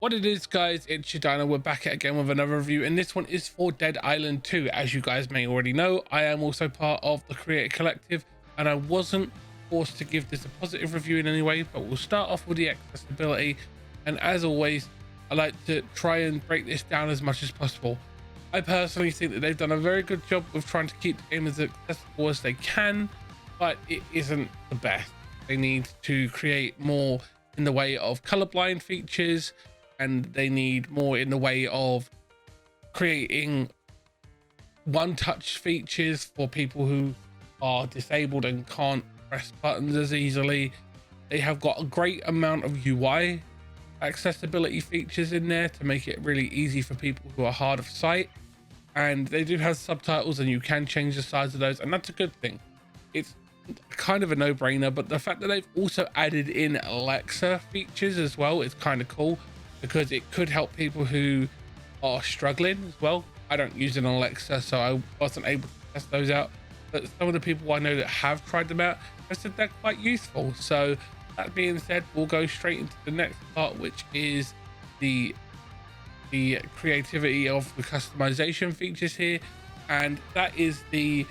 What it is, guys, it's your Dino. We're back at again with another review, and this one is for Dead Island 2. As you guys may already know, I am also part of the Creator Collective, and I wasn't forced to give this a positive review in any way, but we'll start off with the accessibility. And as always, I like to try and break this down as much as possible. I personally think that they've done a very good job with trying to keep the game as accessible as they can, but it isn't the best. They need to create more in the way of colorblind features, and they need more in the way of creating one-touch features for people who are disabled and can't press buttons as easily. They have got a great amount of UI accessibility features in there to make it really easy for people who are hard of sight, and they do have subtitles and you can change the size of those, and that's a good thing. It's kind of a no-brainer, but the fact that they've also added in Alexa features as well is kind of cool, because it could help people who are struggling as well. I don't use an Alexa, so I wasn't able to test those out, but some of the people I know that have tried them out have said they're quite useful. So that being said, we'll go straight into the next part, which is the creativity of the customization features here, and that is the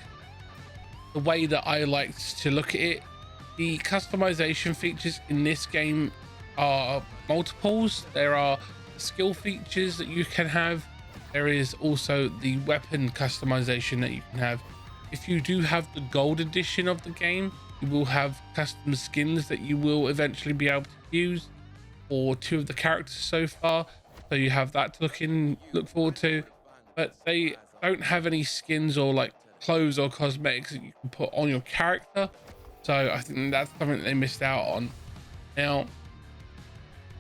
way that I like to look at it. The customization features in this game are multiples. There are skill features that you can have. There is also the weapon customization that you can have. If you do have the gold edition of the game, you will have custom skins that you will eventually be able to use for 2 of the characters so far, so you have that to look forward to. But they don't have any skins or like clothes or cosmetics that you can put on your character, so I think that's something that they missed out on. Now,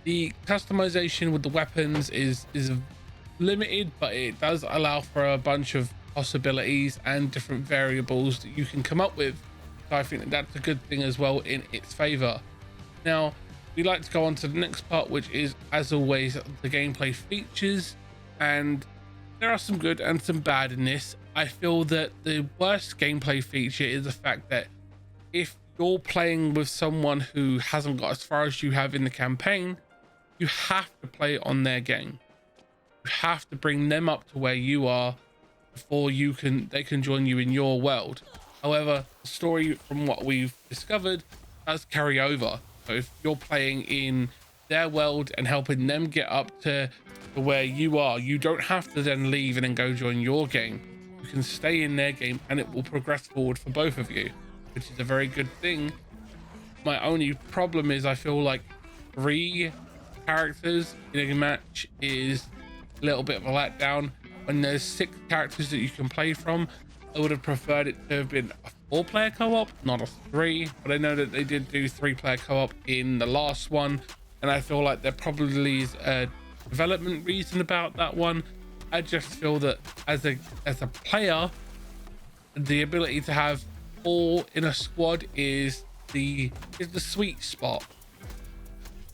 the customization with the weapons is limited, but it does allow for a bunch of possibilities and different variables that you can come up with. So I think that that's a good thing as well in its favor. Now, we like to go on to the next part, which is, as always, the gameplay features, and there are some good and some bad in this. I feel that the worst gameplay feature is the fact that if you're playing with someone who hasn't got as far as you have in the campaign, you have to play on their game. You have to bring them up to where you are before they can join you in your world. However, the story, from what we've discovered, does carry over. So if you're playing in their world and helping them get up to where you are, you don't have to then leave and then go join your game. You can stay in their game and it will progress forward for both of you, which is a very good thing. My only problem is I feel like 3 characters in a match is a little bit of a letdown. When there's 6 characters that you can play from, I would have preferred it to have been a 4-player co-op, not a 3, but I know that they did do 3-player co-op in the last one, and I feel like there probably is a development reason about that one. I just feel that as a player, the ability to have 4 in a squad is the sweet spot.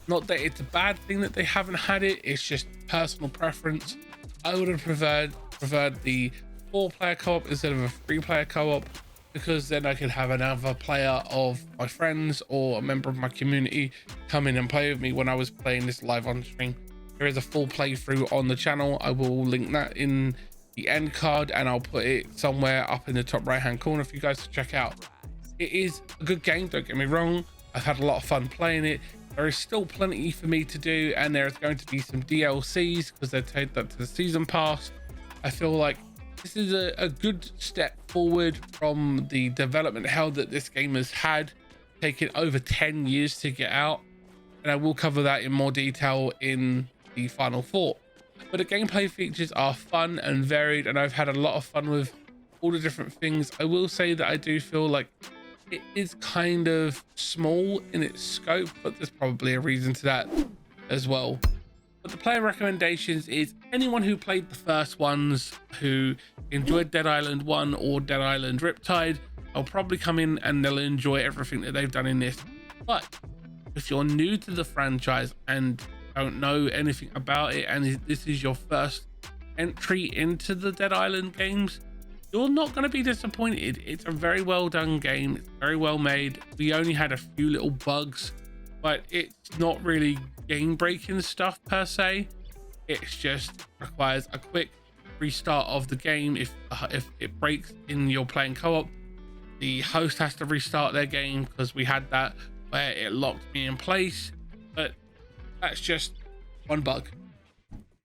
Not that it's a bad thing that they haven't had it, it's just personal preference. I would have preferred the 4-player co-op instead of a 3-player co-op, because then I could have another player of my friends or a member of my community come in and play with me when I was playing this live on stream. There is a full playthrough on the channel. I will link that in the end card, and I'll put it somewhere up in the top right hand corner for you guys to check out. It is a good game, don't get me wrong. I've had a lot of fun playing it. There is still plenty for me to do, and there's going to be some DLCs because they've taken that to the season pass. I feel like this is a good step forward from the development hell that this game has had, taking over 10 years to get out, and I will cover that in more detail in the final thought. But the gameplay features are fun and varied, and I've had a lot of fun with all the different things. I will say that I do feel like it is kind of small in its scope, but there's probably a reason to that as well. But the player recommendations is anyone who played the first ones, who enjoyed Dead Island 1 or Dead Island Riptide, they'll probably come in and they'll enjoy everything that they've done in this. But if you're new to the franchise and don't know anything about it, and this is your first entry into the Dead Island games, you're not going to be disappointed. It's a very well done game. It's very well made. We only had a few little bugs but it's not really game breaking stuff per se. It's just requires a quick restart of the game. If it breaks in you're playing co-op, the host has to restart their game, because we had that where it locked me in place. But that's just one bug.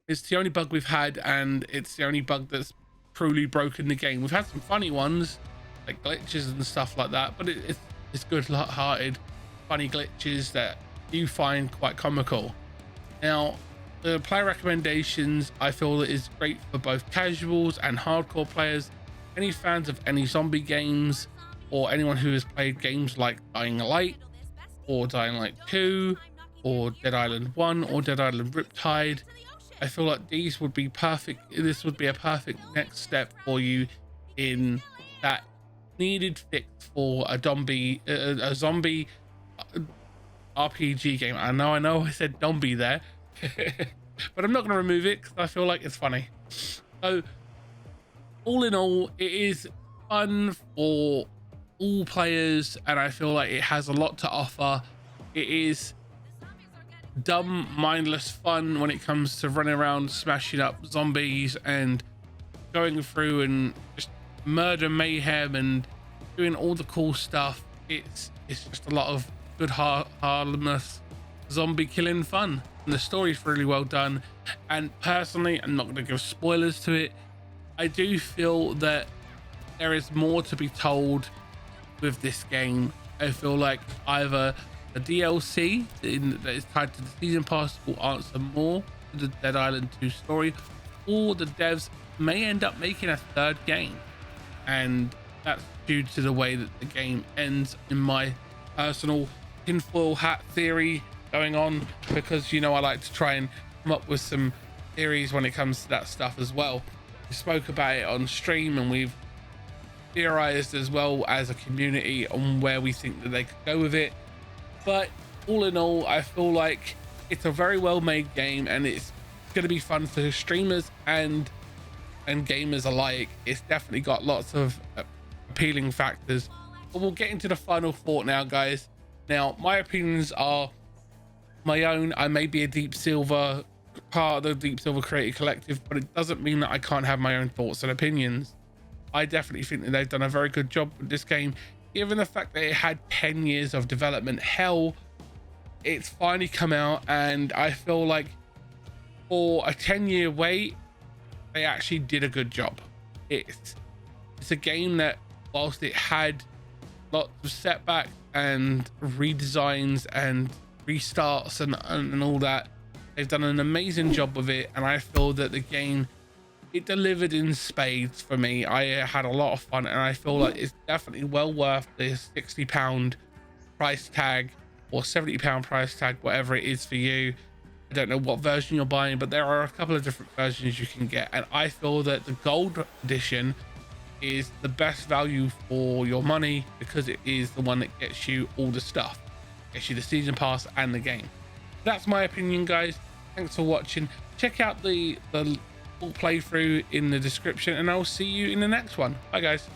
It's the only bug we've had, and it's the only bug that's truly broken the game. We've had some funny ones like glitches and stuff like that, but it's good-hearted funny glitches that you find quite comical. Now, the player recommendations I feel that is great for both casuals and hardcore players, any fans of any zombie games, or anyone who has played games like Dying Light or Dying Light 2 or Dead Island 1 or Dead Island Riptide. I feel like these would be perfect. This would be a perfect next step for you in that needed fix for a zombie RPG game. I know I said zombie there, but I'm not going to remove it because I feel like it's funny. So all in all, it is fun for all players, and I feel like it has a lot to offer. It is dumb, mindless fun when it comes to running around smashing up zombies and going through and just murder mayhem and doing all the cool stuff. It's just a lot of good harmless zombie killing fun, and the story's really well done. And personally, I'm not going to give spoilers to it, I do feel that there is more to be told with this game. I feel like either the DLC that is tied to the season pass will answer more to the Dead Island 2 story, or the devs may end up making a third game, and that's due to the way that the game ends, in my personal tinfoil hat theory going on, because you know I like to try and come up with some theories when it comes to that stuff as well. We spoke about it on stream, and we've theorized as well as a community on where we think that they could go with it. But all in all, I feel like it's a very well made game, and it's going to be fun for streamers and gamers alike. It's definitely got lots of appealing factors. But we'll get into the final thought now, guys. Now, my opinions are my own. I may be a Deep Silver part of the Deep Silver Creative Collective, but it doesn't mean that I can't have my own thoughts and opinions. I definitely think that they've done a very good job with this game, given the fact that it had 10 years of development hell. It's finally come out, and I feel like for a 10-year wait, they actually did a good job. It's a game that, whilst it had lots of setbacks and redesigns and restarts and all that, they've done an amazing job with it. And I feel that the game, it delivered in spades for me. I had a lot of fun, and I feel like it's definitely well worth the £60 price tag or £70 price tag, whatever it is for you. I don't know what version you're buying, but there are a couple of different versions you can get, and I feel that the gold edition is the best value for your money, because it is the one that gets you all the stuff, gets you the season pass and the game. That's my opinion, guys. Thanks for watching. Check out the full playthrough in the description, and I'll see you in the next one. Bye, guys.